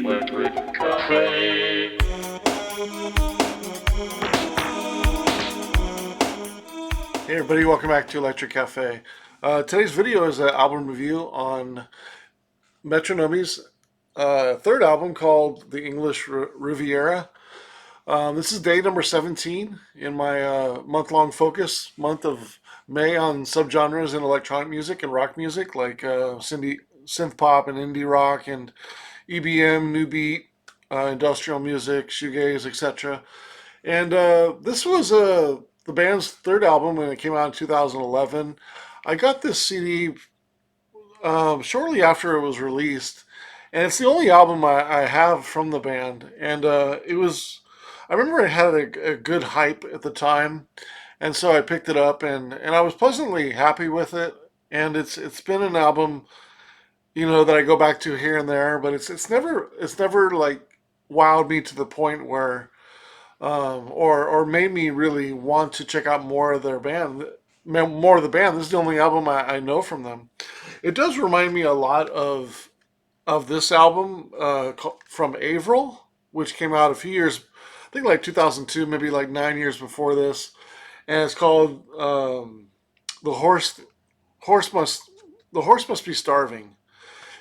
Electric Cafe. Hey everybody, welcome back to Electric Cafe. Today's video is an album review on Metronomy's third album called the English Riviera. This is day number 17 in my month-long focus month of May on subgenres in electronic music and rock music like synth pop and indie rock and EBM, new beat, industrial music, shoegaze, etc. And this was the band's third album when it came out in 2011. I got this CD shortly after it was released, and it's the only album I have from the band. And I remember it had a good hype at the time, and so I picked it up, and I was pleasantly happy with it. And it's been an album, that I go back to here and there, but it's never like wowed me to the point where or made me really want to check out more of their band, more of the band. This is the only album I know from them. It does remind me a lot of this album from Avril, which came out a few years, I think like 2002, maybe like 9 years before this, and it's called "The Horse Must Be Starving."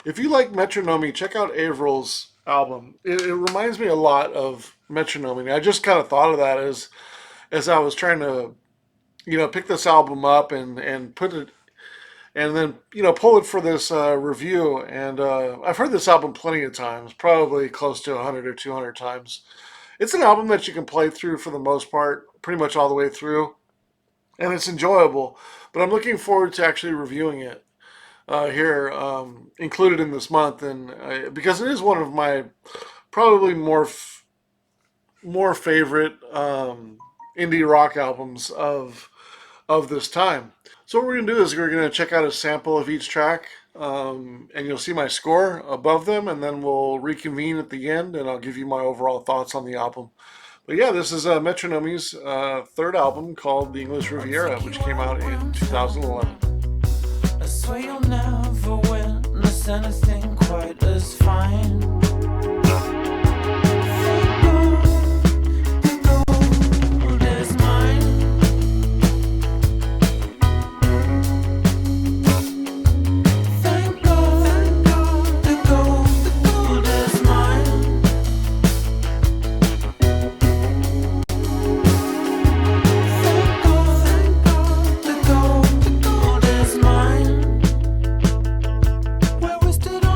If you like Metronomy, check out Avril's album. It reminds me a lot of Metronomy. I just kind of thought of that as I was trying to, pick this album up and put it, and then, pull it for this review. And I've heard this album plenty of times, probably close to 100 or 200 times. It's an album that you can play through for the most part, pretty much all the way through, and it's enjoyable. But I'm looking forward to actually reviewing it here, included in this month, and because it is one of my probably more favorite indie rock albums of this time. So what we're gonna do is we're gonna check out a sample of each track, and you'll see my score above them, and then we'll reconvene at the end, and I'll give you my overall thoughts on the album. But yeah, this is Metronomy's third album called The English Riviera, which came out in 2011. I swear you'll never witness anything quite as fine. The gold is mine. Thank God, the gold is mine. Thank God, the gold is mine. Where was it all?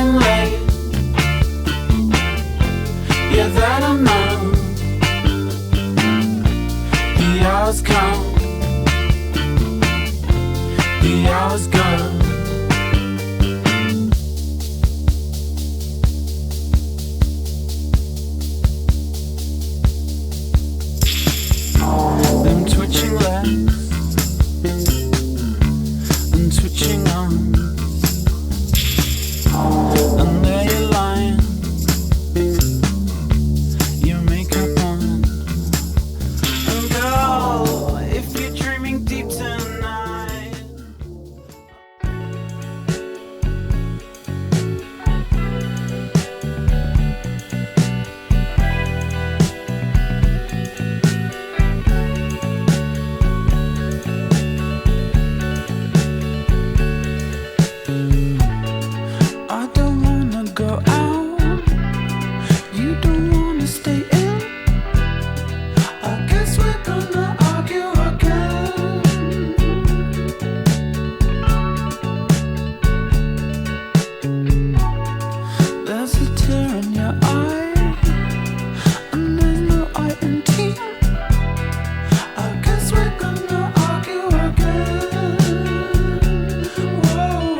getting late. Yeah, that I know. The hours come, the hours go. Them twitching legs and twitching arms, and there you're lying, your makeup on. And girl, if you're dreaming deep tonight, I don't wanna go out, you don't wanna stay in. I guess we're gonna argue again. There's a tear in your eye, and there's no I in tea. I guess we're gonna argue again. Whoa,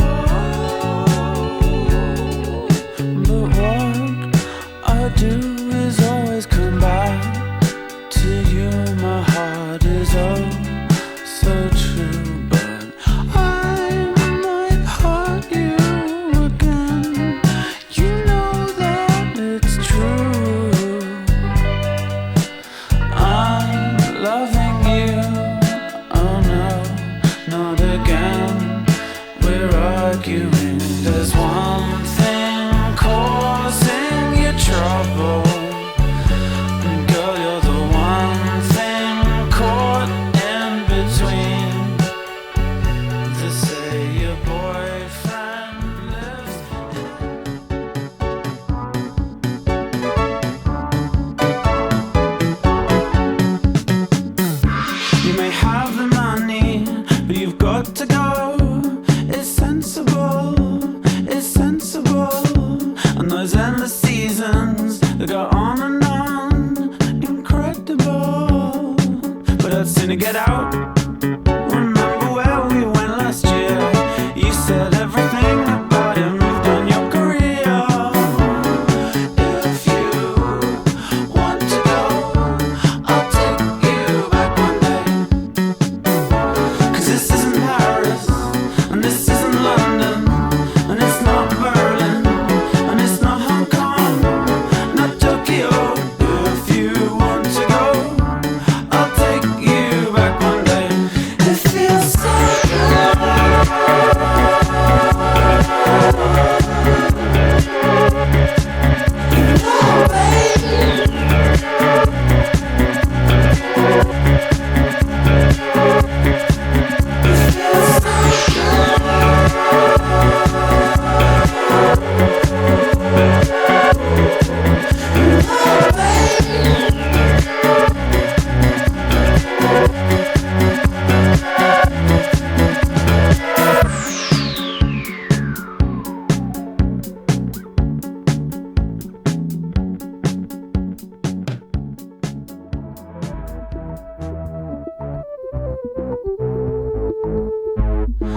but what I do is always come back to you. My heart is oh so true, but I might hurt you again. You know that it's true. I'm loving you. Oh no, not again. We're arguing. There's one thing causing you trouble. Girl, you're the one thing caught in between. To say your boyfriend lives in. You may have the money, but you've got to go. It's sensible, it's sensible. And those endless seasons that go on and on, incredible. But I'd sooner get out. Remember where we went last year? You said everything about it moved on your career. If you want to go, I'll take you back one day. 'Cause this isn't Paris, and this isn't London, and it's not Berlin, and it's not Hong Kong, not Tokyo. If you want to go, I'll take you back one day. It feels so good. Oh, baby. It feels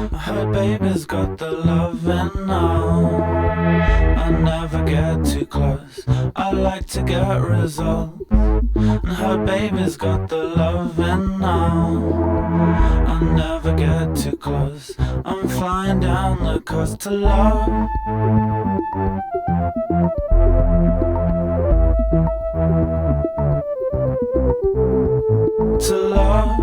I heard baby's got the loving now. I never get too close. I like to get results. And her baby's got the loving now. I never get too close. I'm flying down the coast to love. To love.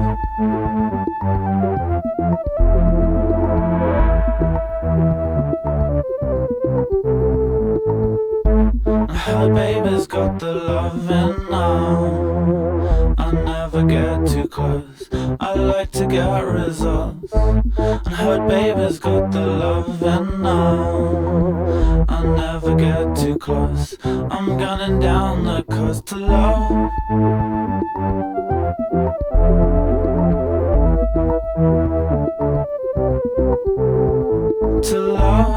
Her baby's got the loving now. I never get too close. I like to get results. And her baby's got the loving now. I never get too close. I'm gunning down the coast to love. To love.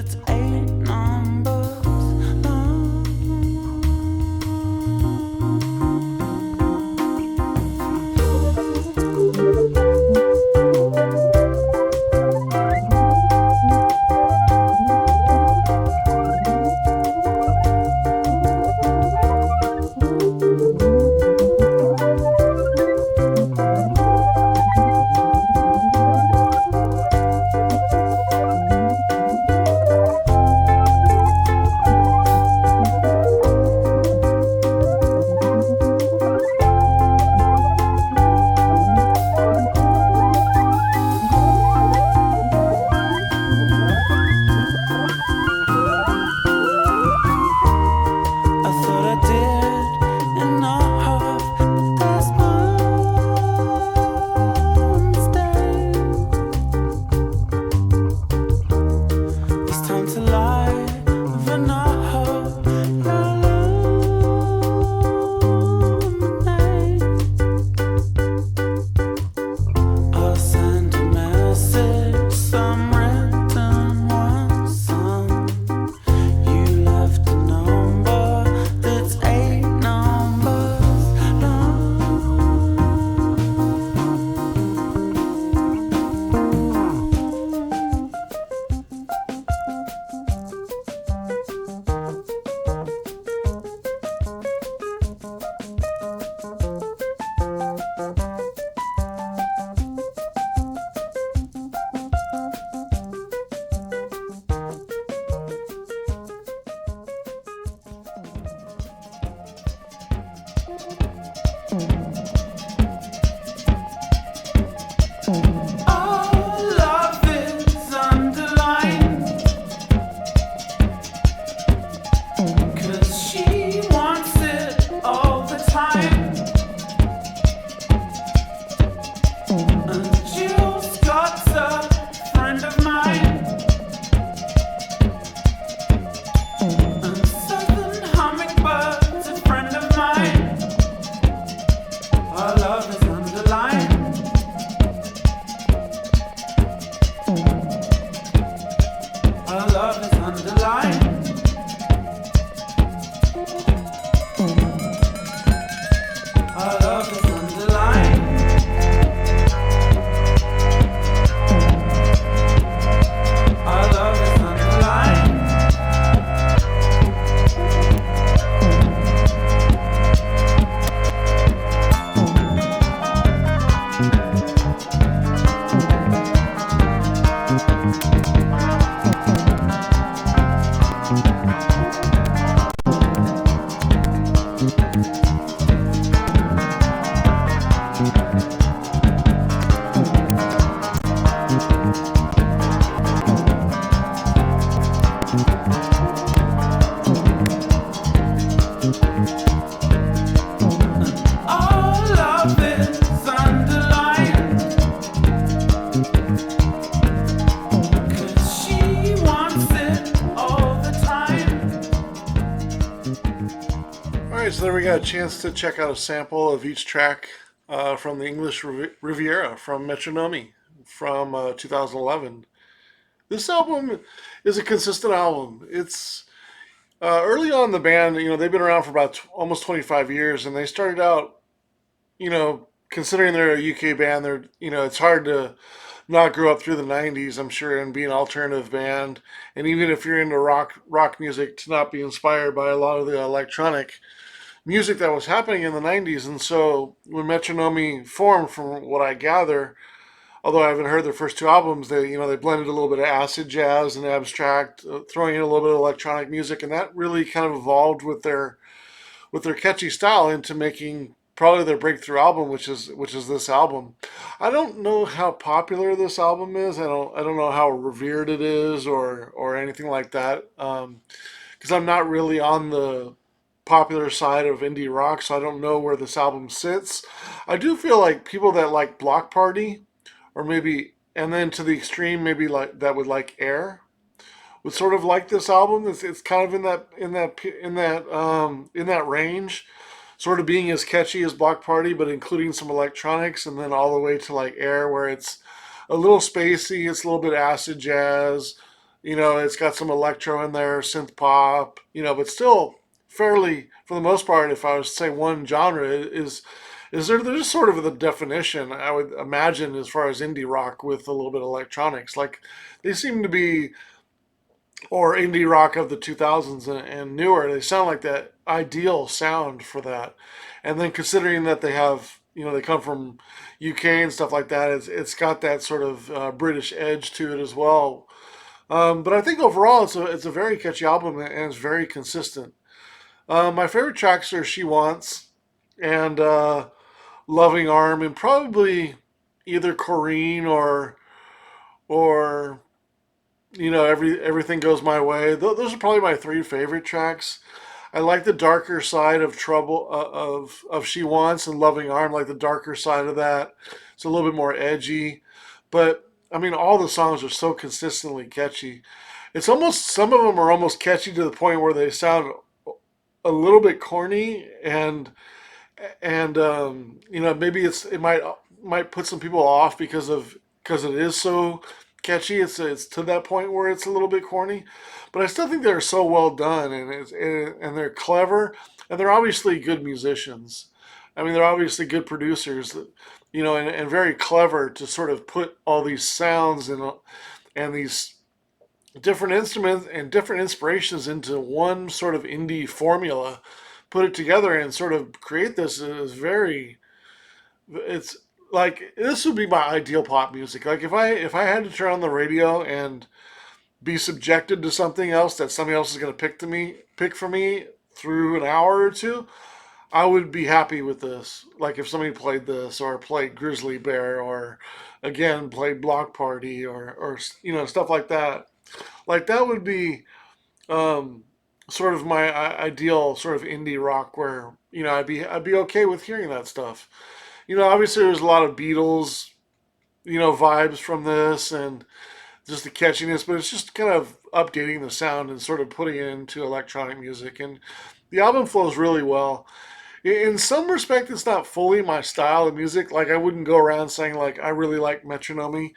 that's 8 numbers long. I thought I did enough, but that's my mistake. It's time to live enough. Your lemonade. I'll send a message, some written one, some. You left a number that's 8 numbers long. All of it's underlined, 'cause she wants it all the time. And Jill Scott's a friend of mine. And Southern Hummingbird's a friend of mine. Our love is underlined. Our love is underlined. Our love is underlined. Our love is underlined. All of it's underlined, 'cause she wants it all the time. All right, so there we got a chance to check out a sample of each track from the English Riviera from Metronomy from 2011. This album is a consistent album. It's early on in the band, they've been around for about almost 25 years, and they started out, considering they're a UK band, it's hard to not grow up through the 90s, I'm sure, and be an alternative band. And even if you're into rock music, to not be inspired by a lot of the electronic music that was happening in the 90s. And so when Metronomy formed, from what I gather, although I haven't heard their first two albums, they blended a little bit of acid jazz and abstract, throwing in a little bit of electronic music, and that really kind of evolved with their catchy style into making probably their breakthrough album, which is this album. I don't know how popular this album is. I don't know how revered it is or anything like that, because I'm not really on the popular side of indie rock, so I don't know where this album sits. I do feel like people that like Block Party, or maybe, and then to the extreme, maybe like that would like Air, would sort of like this album. It's kind of in that range, sort of being as catchy as Block Party, but including some electronics, and then all the way to like Air, where it's a little spacey. It's a little bit acid jazz, It's got some electro in there, synth pop, but still fairly, for the most part, if I was to say one genre, there's just sort of the definition, I would imagine, as far as indie rock with a little bit of electronics. Like, they seem to be, or indie rock of the 2000s and newer, they sound like that ideal sound for that. And then considering that they have, they come from UK and stuff like that, it's got that sort of British edge to it as well. But I think overall it's a very catchy album and it's very consistent. My favorite tracks are She Wants and Loving Arm, and probably either Corrine or everything goes my way. Those are probably my three favorite tracks. I like the darker side of Trouble of She Wants and Loving Arm, like the darker side of that. It's a little bit more edgy, but I mean all the songs are so consistently catchy. It's almost, some of them are almost catchy to the point where they sound a little bit corny, and maybe it might put some people off because it is so catchy. It's to that point where it's a little bit corny, but I still think they're so well done, and they're clever, and they're obviously good musicians. I mean, they're obviously good producers, and very clever to sort of put all these sounds and these different instruments and different inspirations into one sort of indie formula, put it together and sort of create this is very, it's like this would be my ideal pop music. Like if I had to turn on the radio and be subjected to something else that somebody else is going to pick for me through an hour or two, I would be happy with this. Like if somebody played this or played Grizzly Bear or again played Block Party or stuff like that. Like that would be um, sort of my ideal sort of indie rock where I'd be okay with hearing that stuff. Obviously there's a lot of Beatles vibes from this and just the catchiness, but it's just kind of updating the sound and sort of putting it into electronic music, and the album flows really well. In some respect, it's not fully my style of music. Like I wouldn't go around saying like I really like Metronomy,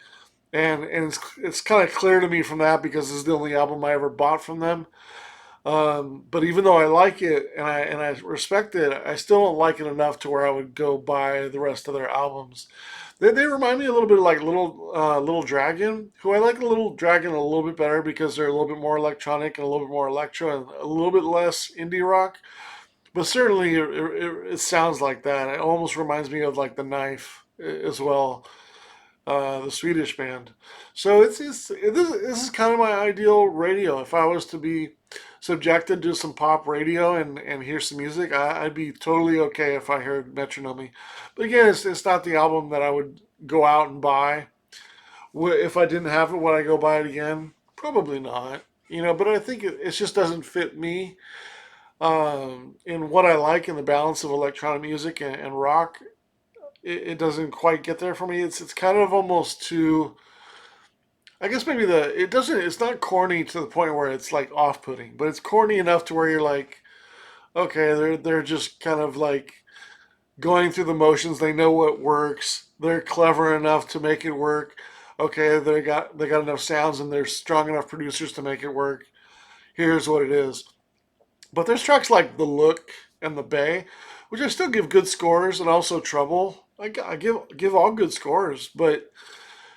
and it's kind of clear to me from that because this is the only album I ever bought from them. But even though I like it and I respect it, I still don't like it enough to where I would go buy the rest of their albums. They remind me a little bit of like Little Dragon, who I like Little Dragon a little bit better because they're a little bit more electronic and a little bit more electro and a little bit less indie rock. But certainly it sounds like that. It almost reminds me of like The Knife as well, the Swedish band. So this is kind of my ideal radio. If I was to be subjected to some pop radio and hear some music, I'd be totally okay if I heard Metronomy. But again, it's not the album that I would go out and buy. If I didn't have it, would I go buy it again? Probably not. But I think it just doesn't fit me in what I like in the balance of electronic music and rock. It doesn't quite get there for me. It's kind of almost too. I guess maybe it doesn't. It's not corny to the point where it's like off-putting, but it's corny enough to where you're like, okay, they're just kind of like going through the motions. They know what works. They're clever enough to make it work. Okay, they got enough sounds and they're strong enough producers to make it work. Here's what it is. But there's tracks like The Look and The Bay, which I still give good scores, and also Trouble. I give all good scores, but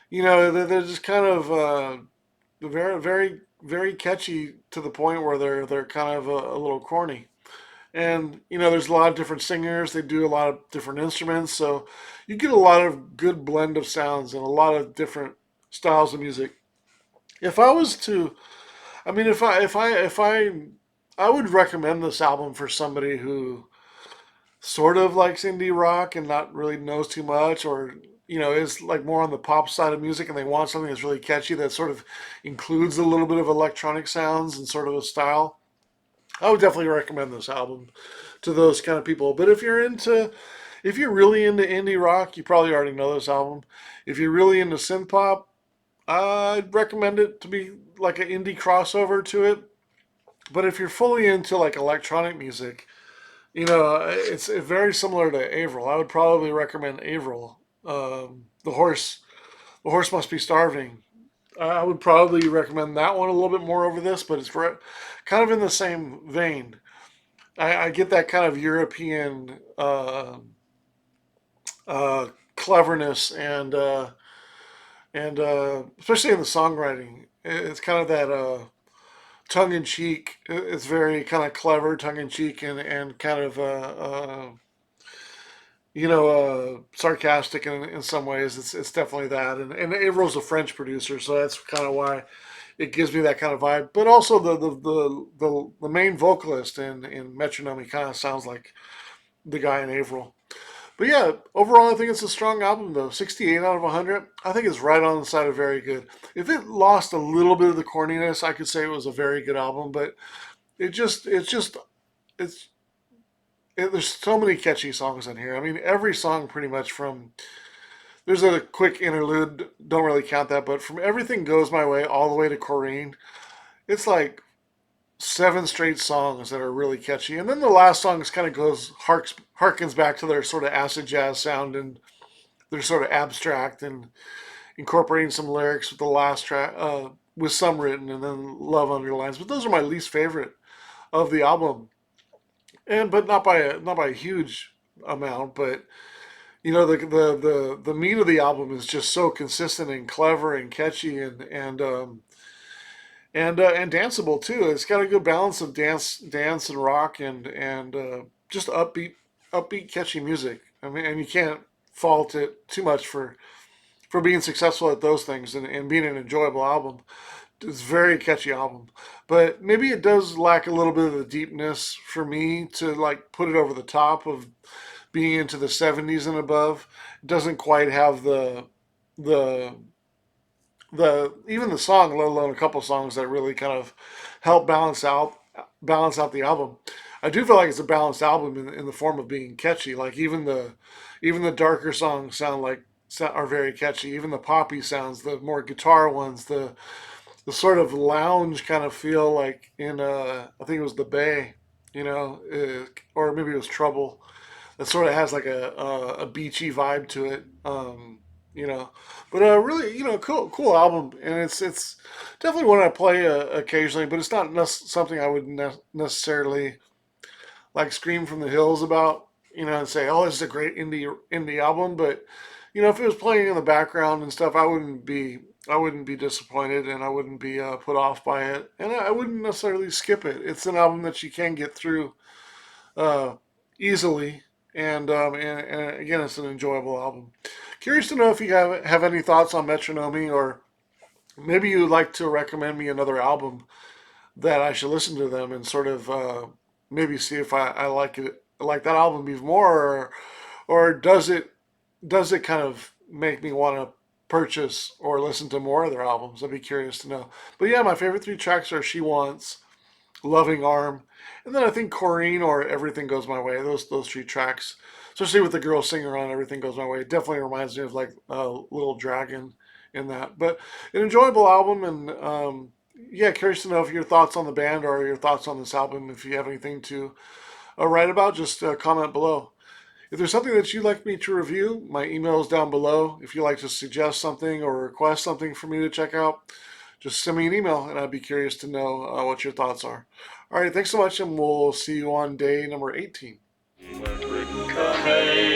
they're just kind of very very very catchy to the point where they're kind of a little corny. And there's a lot of different singers. They do a lot of different instruments, so you get a lot of good blend of sounds and a lot of different styles of music. If I was to, I mean, I would recommend this album for somebody who sort of likes indie rock and not really knows too much, or is like more on the pop side of music, and they want something that's really catchy that sort of includes a little bit of electronic sounds and sort of a style. I would definitely recommend this album to those kind of people. But if you're really into indie rock, you probably already know this album. If you're really into synth pop, I'd recommend it to be like an indie crossover to it. But if you're fully into like electronic music, it's very similar to Avril. I would probably recommend Avril. The horse must be starving. I would probably recommend that one a little bit more over this, but it's kind of in the same vein. I get that kind of European uh, cleverness and especially in the songwriting, it's kind of that tongue in cheek. It's very kind of clever, tongue in cheek, and kind of sarcastic in some ways. It's definitely that. And Avril's a French producer, so that's kind of why it gives me that kind of vibe. But also the main vocalist in Metronomy kind of sounds like the guy in Avril. But yeah, overall, I think it's a strong album though. 68 out of 100. I think it's right on the side of very good. If it lost a little bit of the corniness, I could say it was a very good album. But it's there's so many catchy songs in here. I mean, every song pretty much from there's a quick interlude, don't really count that, but from Everything Goes My Way all the way to Corrine, it's like seven straight songs that are really catchy. And then the last song is kind of harkens back to their sort of acid jazz sound, and they're sort of abstract and incorporating some lyrics with the last track, with some written and then love underlines. But those are my least favorite of the album, and but not by a huge amount. But the meat of the album is just so consistent and clever and catchy and danceable too. It's got a good balance of dance and rock and just upbeat, catchy music. I mean, and you can't fault it too much for being successful at those things and being an enjoyable album. It's a very catchy album, but maybe it does lack a little bit of the deepness for me to like put it over the top of being into the 70s and above. It doesn't quite have the even the song, let alone a couple songs that really kind of help balance out the album. I do feel like it's a balanced album in the form of being catchy. Like even the darker songs are very catchy. Even the poppy sounds, the more guitar ones, the sort of lounge kind of feel like in I think it was the Bay, or maybe it was Trouble. That sort of has like a beachy vibe to it. You know, but really, cool album, and it's definitely one I play occasionally, but it's not something I would necessarily like scream from the hills about, and say, oh, this is a great indie album. But if it was playing in the background and stuff, I wouldn't be disappointed, and I wouldn't be put off by it, and I wouldn't necessarily skip it. It's an album that you can get through uh, easily, and again, it's an enjoyable album. Curious to know if you have any thoughts on Metronomy, or maybe you'd like to recommend me another album that I should listen to them and sort of maybe see if I like that album even more, or does it kind of make me want to purchase or listen to more of their albums? I'd be curious to know. But yeah, my favorite three tracks are She Wants, Loving Arm, and then I think Corrine or Everything Goes My Way. Those three tracks, especially with the girl singer on Everything Goes My Way, it definitely reminds me of like Little Dragon in that. But an enjoyable album, and yeah, curious to know if your thoughts on the band or your thoughts on this album. If you have anything to write about, just comment below. If there's something that you'd like me to review, my email is down below. If you'd like to suggest something or request something for me to check out, just send me an email, and I'd be curious to know what your thoughts are. All right, thanks so much, and we'll see you on day number 18. Electric Cafe.